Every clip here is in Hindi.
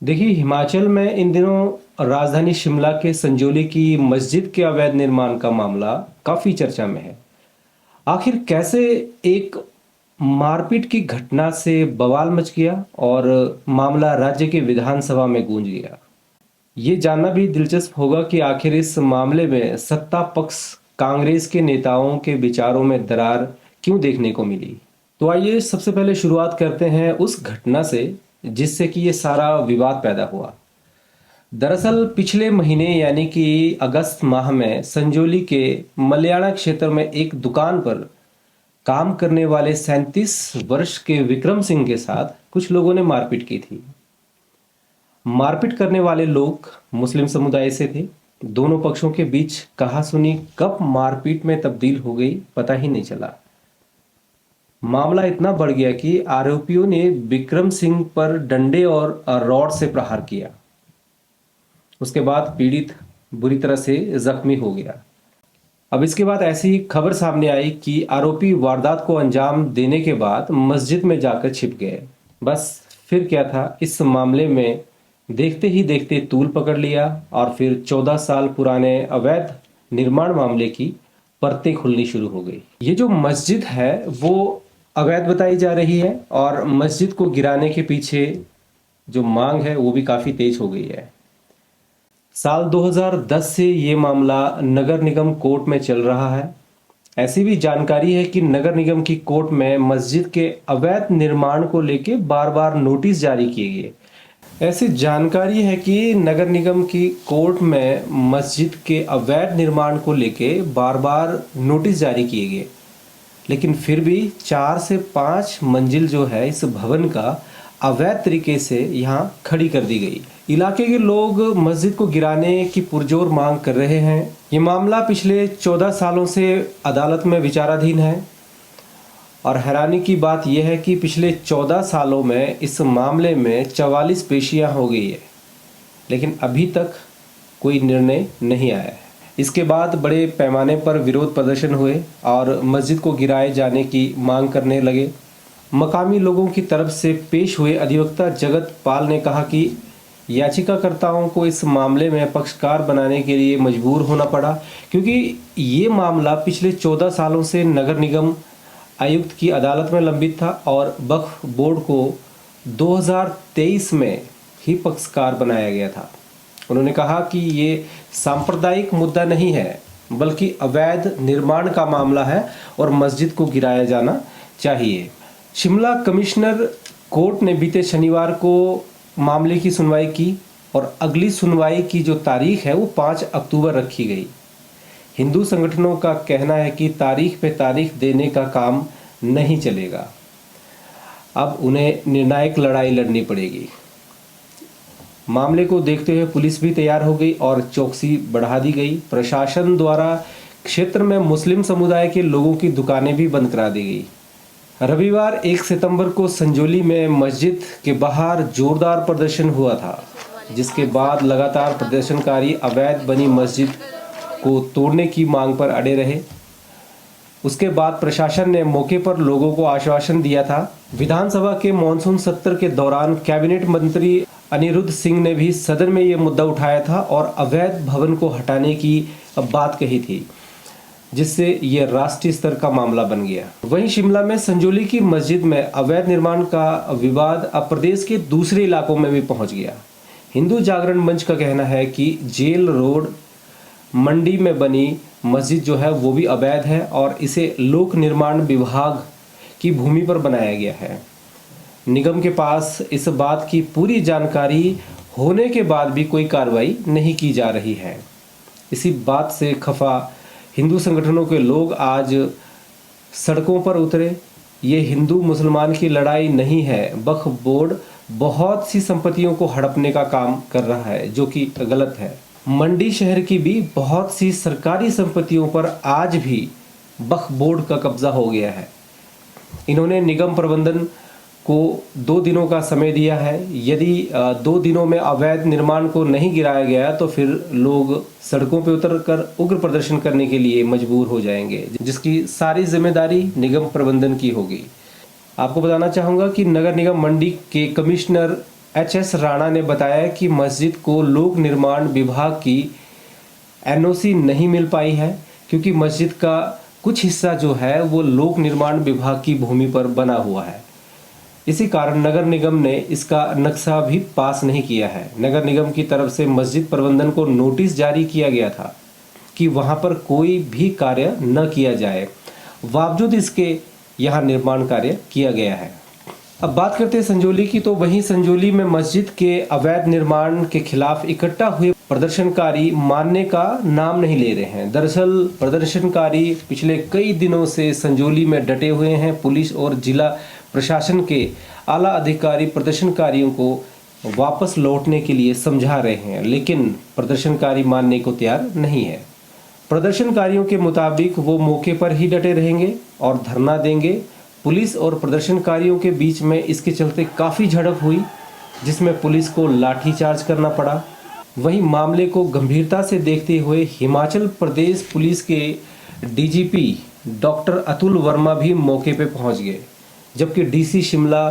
देखिए, हिमाचल में इन दिनों राजधानी शिमला के संजौली की मस्जिद के अवैध निर्माण का मामला काफ़ी चर्चा में है। आखिर कैसे एक मारपीट की घटना से बवाल मच गया और मामला राज्य की विधानसभा में गूंज गया। ये जानना भी दिलचस्प होगा कि आखिर इस मामले में सत्ता पक्ष कांग्रेस के नेताओं के विचारों में दरार क्यों देखने को मिली। तो आइए सबसे पहले शुरुआत करते हैं उस घटना से जिससे कि ये सारा विवाद पैदा हुआ। दरअसल पिछले महीने यानी कि अगस्त माह में संजौली के मलयाना क्षेत्र में एक दुकान पर काम करने वाले 37 वर्ष के विक्रम सिंह के साथ कुछ लोगों ने मारपीट की थी। मारपीट करने वाले लोग मुस्लिम समुदाय से थे। दोनों पक्षों के बीच कहासुनी कब मारपीट में तब्दील हो गई पता ही नहीं चला। मामला इतना बढ़ गया कि आरोपियों ने विक्रम सिंह पर डंडे और रॉड से प्रहार किया। उसके बाद पीड़ित बुरी तरह से जख्मी हो गया। अब इसके बाद ऐसी ही खबर सामने आई कि आरोपी वारदात को अंजाम देने के बाद मस्जिद में जाकर छिप गए। बस फिर क्या था, इस मामले में देखते ही देखते तूल पकड़ लिया और फिर 14 साल पुराने अवैध निर्माण मामले की परतें खुलनी शुरू हो गई। ये जो मस्जिद है वो अवैध बताई जा रही है और मस्जिद को गिराने के पीछे जो मांग है वो भी काफ़ी तेज हो गई है। साल 2010 से ये मामला नगर निगम कोर्ट में चल रहा है। ऐसी भी जानकारी है कि नगर निगम की कोर्ट में मस्जिद के अवैध निर्माण को लेके बार बार नोटिस जारी किए गए। ऐसी जानकारी है कि नगर निगम की कोर्ट में मस्जिद के अवैध निर्माण को लेके बार बार नोटिस जारी किए गए, लेकिन फिर भी 4 से 5 मंजिल जो है इस भवन का अवैध तरीके से यहाँ खड़ी कर दी गई। इलाके के लोग मस्जिद को गिराने की पुरजोर मांग कर रहे हैं। ये मामला पिछले 14 सालों से अदालत में विचाराधीन है और हैरानी की बात यह है कि पिछले 14 सालों में इस मामले में 44 पेशियां हो गई है, लेकिन अभी तक कोई निर्णय नहीं आया है। इसके बाद बड़े पैमाने पर विरोध प्रदर्शन हुए और मस्जिद को गिराए जाने की मांग करने लगे। मकामी लोगों की तरफ से पेश हुए अधिवक्ता जगत पाल ने कहा कि याचिकाकर्ताओं को इस मामले में पक्षकार बनाने के लिए मजबूर होना पड़ा, क्योंकि ये मामला पिछले 14 सालों से नगर निगम आयुक्त की अदालत में लंबित था और वक्फ बोर्ड को 2023 में ही पक्षकार बनाया गया था। उन्होंने कहा कि ये सांप्रदायिक मुद्दा नहीं है, बल्कि अवैध निर्माण का मामला है और मस्जिद को गिराया जाना चाहिए। शिमला कमिश्नर कोर्ट ने बीते शनिवार को मामले की सुनवाई की और अगली सुनवाई की जो तारीख है वो 5 अक्टूबर रखी गई। हिंदू संगठनों का कहना है कि तारीख पे तारीख देने का काम नहीं चलेगा, अब उन्हें निर्णायक लड़ाई लड़नी पड़ेगी। मामले को देखते हुए पुलिस भी तैयार हो गई और चौकसी बढ़ा दी गई। प्रशासन द्वारा क्षेत्र में मुस्लिम समुदाय के लोगों की दुकानें भी बंद करा दी गई। रविवार 1 सितंबर को संजौली में मस्जिद के बाहर जोरदार प्रदर्शन हुआ था, जिसके बाद लगातार प्रदर्शनकारी अवैध बनी मस्जिद को तोड़ने की मांग पर अड़े रहे। उसके बाद प्रशासन ने मौके पर लोगों को आश्वासन दिया था। विधानसभा के मॉनसून सत्र के दौरान कैबिनेट मंत्री अनिरुद्ध सिंह ने भी सदन में ये मुद्दा उठाया था और अवैध भवन को हटाने की बात कही थी, जिससे यह राष्ट्रीय स्तर का मामला बन गया। वहीं शिमला में संजौली की मस्जिद में अवैध निर्माण का विवाद अब प्रदेश के दूसरे इलाकों में भी पहुंच गया। हिंदू जागरण मंच का कहना है कि जेल रोड मंडी में बनी मस्जिद जो है वो भी अवैध है और इसे लोक निर्माण विभाग की भूमि पर बनाया गया है। निगम के पास इस बात की पूरी जानकारी होने के बाद भी कोई कार्रवाई नहीं की जा रही है। इसी बात से खफा हिंदू संगठनों के लोग आज सड़कों पर उतरे। ये हिंदू मुसलमान की लड़ाई नहीं है, वक्फ बोर्ड बहुत सी संपत्तियों को हड़पने का काम कर रहा है, जो कि गलत है। मंडी शहर की भी बहुत सी सरकारी संपत्तियों पर आज भी वक्फ बोर्ड का कब्जा हो गया है। इन्होंने निगम प्रबंधन को 2 दिनों का समय दिया है। यदि 2 दिनों में अवैध निर्माण को नहीं गिराया गया तो फिर लोग सड़कों पर उतरकर उग्र प्रदर्शन करने के लिए मजबूर हो जाएंगे, जिसकी सारी जिम्मेदारी निगम प्रबंधन की होगी। आपको बताना चाहूँगा कि नगर निगम मंडी के कमिश्नर एच.एस. राणा ने बताया कि मस्जिद को लोक निर्माण विभाग की एनओसी नहीं मिल पाई है, क्योंकि मस्जिद का कुछ हिस्सा जो है वो लोक निर्माण विभाग की भूमि पर बना हुआ है। इसी कारण नगर निगम ने इसका नक्शा भी पास नहीं किया है। नगर निगम की तरफ से मस्जिद प्रबंधन को नोटिस जारी किया गया था कि वहां पर कोई भी कार्य न किया जाए, बावजूद इसके यहाँ निर्माण कार्य किया गया है। अब बात करते हैं संजौली की, तो वहीं संजौली में मस्जिद के अवैध निर्माण के खिलाफ इकट्ठा हुए प्रदर्शनकारी मानने का नाम नहीं ले रहे हैं। दरअसल प्रदर्शनकारी पिछले कई दिनों से संजौली में डटे हुए हैं। पुलिस और जिला प्रशासन के आला अधिकारी प्रदर्शनकारियों को वापस लौटने के लिए समझा रहे हैं, लेकिन प्रदर्शनकारी मानने को तैयार नहीं है। प्रदर्शनकारियों के मुताबिक वो मौके पर ही डटे रहेंगे और धरना देंगे। पुलिस और प्रदर्शनकारियों के बीच में इसके चलते काफ़ी झड़प हुई, जिसमें पुलिस को लाठीचार्ज करना पड़ा। वहीं मामले को गंभीरता से देखते हुए हिमाचल प्रदेश पुलिस के डीजीपी डॉक्टर अतुल वर्मा भी मौके पर पहुंच गए, जबकि डीसी शिमला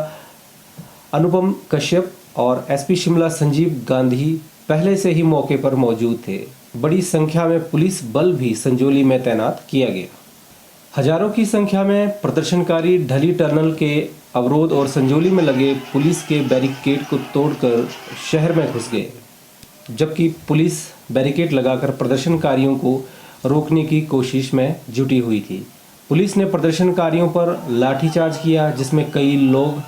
अनुपम कश्यप और एसपी शिमला संजीव गांधी पहले से ही मौके पर मौजूद थे। बड़ी संख्या में पुलिस बल भी संजौली में तैनात किया गया। हजारों की संख्या में प्रदर्शनकारी ढली टनल के अवरोध और संजौली में लगे पुलिस के बैरिकेड को तोड़कर शहर में घुस गए, जबकि पुलिस बैरिकेड लगाकर प्रदर्शनकारियों को रोकने की कोशिश में जुटी हुई थी। पुलिस ने प्रदर्शनकारियों पर लाठीचार्ज किया, जिसमें कई लोग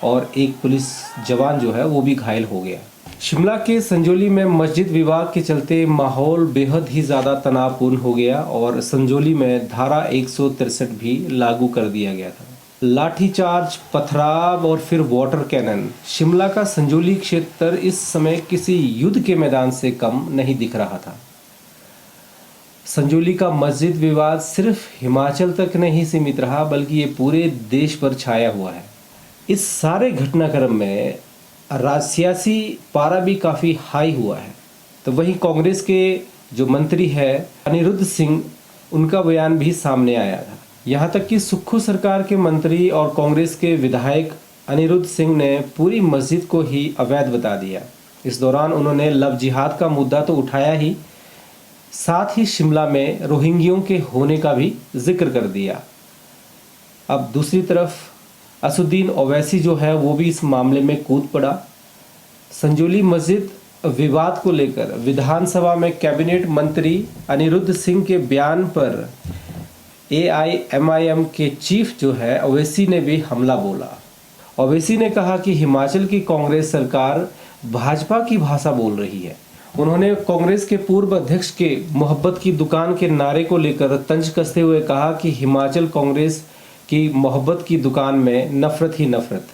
और एक पुलिस जवान जो है वो भी घायल हो गया। शिमला के संजौली में मस्जिद विवाद के चलते माहौल बेहद ही ज़्यादा तनावपूर्ण हो गया और संजौली में धारा 163 भी लागू कर दिया गया था। लाठीचार्ज, पथराव और फिर वाटर कैनन। शिमला का संजौली क्षेत्र इस समय किसी युद्ध के मैदान से कम नहीं दिख रहा था। संजौली का मस्जिद विवाद सिर्फ हिमाचल तक नहीं सीमित रहा, बल्कि ये पूरे देश पर छाया हुआ है। इस सारे घटनाक्रम में सियासी पारा भी काफ़ी हाई हुआ है। तो वहीं कांग्रेस के जो मंत्री है अनिरुद्ध सिंह, उनका बयान भी सामने आया था। यहाँ तक कि सुक्खू सरकार के मंत्री और कांग्रेस के विधायक अनिरुद्ध सिंह ने पूरी मस्जिद को ही अवैध बता दिया। इस दौरान उन्होंने लव जिहाद का मुद्दा तो उठाया ही, साथ ही शिमला में रोहिंग्यों के होने का भी जिक्र कर दिया। अब दूसरी तरफ असुद्दीन ओवैसी जो है वो भी इस मामले में कूद पड़ा। संजौली मस्जिद विवाद को लेकर विधानसभा में कैबिनेट मंत्री अनिरुद्ध सिंह के बयान पर AIMIM के चीफ जो है ओवैसी ने भी हमला बोला। ओवैसी ने कहा कि हिमाचल की कांग्रेस सरकार भाजपा की भाषा बोल रही है। उन्होंने कांग्रेस के पूर्व अध्यक्ष के मोहब्बत की दुकान के नारे को लेकर तंज कसते हुए कहा कि हिमाचल कांग्रेस की मोहब्बत की दुकान में नफरत ही नफरत।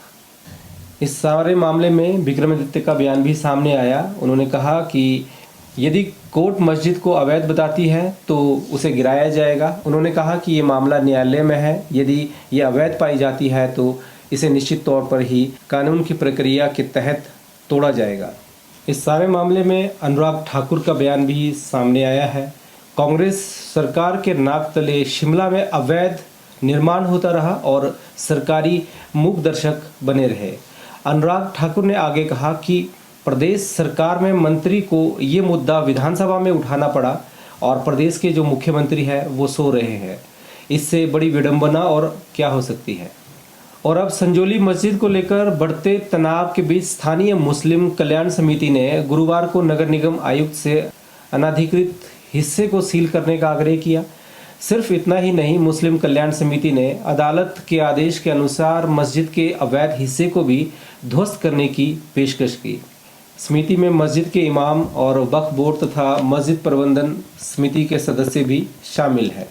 इस सारे मामले में विक्रमादित्य का बयान भी सामने आया। उन्होंने कहा कि यदि कोर्ट मस्जिद को अवैध बताती है तो उसे गिराया जाएगा। उन्होंने कहा कि ये मामला न्यायालय में है, यदि ये अवैध पाई जाती है तो इसे निश्चित तौर पर ही कानून की प्रक्रिया के तहत तोड़ा जाएगा। इस सारे मामले में अनुराग ठाकुर का बयान भी सामने आया है। कांग्रेस सरकार के नाक तले शिमला में अवैध निर्माण होता रहा और सरकारी मूक दर्शक बने रहे। अनुराग ठाकुर ने आगे कहा कि प्रदेश सरकार में मंत्री को ये मुद्दा विधानसभा में उठाना पड़ा और प्रदेश के जो मुख्यमंत्री हैं वो सो रहे हैं। इससे बड़ी विडंबना और क्या हो सकती है। और अब संजौली मस्जिद को लेकर बढ़ते तनाव के बीच स्थानीय मुस्लिम कल्याण समिति ने गुरुवार को नगर निगम आयुक्त से अनाधिकृत हिस्से को सील करने का आग्रह किया। सिर्फ इतना ही नहीं, मुस्लिम कल्याण समिति ने अदालत के आदेश के अनुसार मस्जिद के अवैध हिस्से को भी ध्वस्त करने की पेशकश की। समिति में मस्जिद के इमाम और वक्फ बोर्ड तथा मस्जिद प्रबंधन समिति के सदस्य भी शामिल हैं।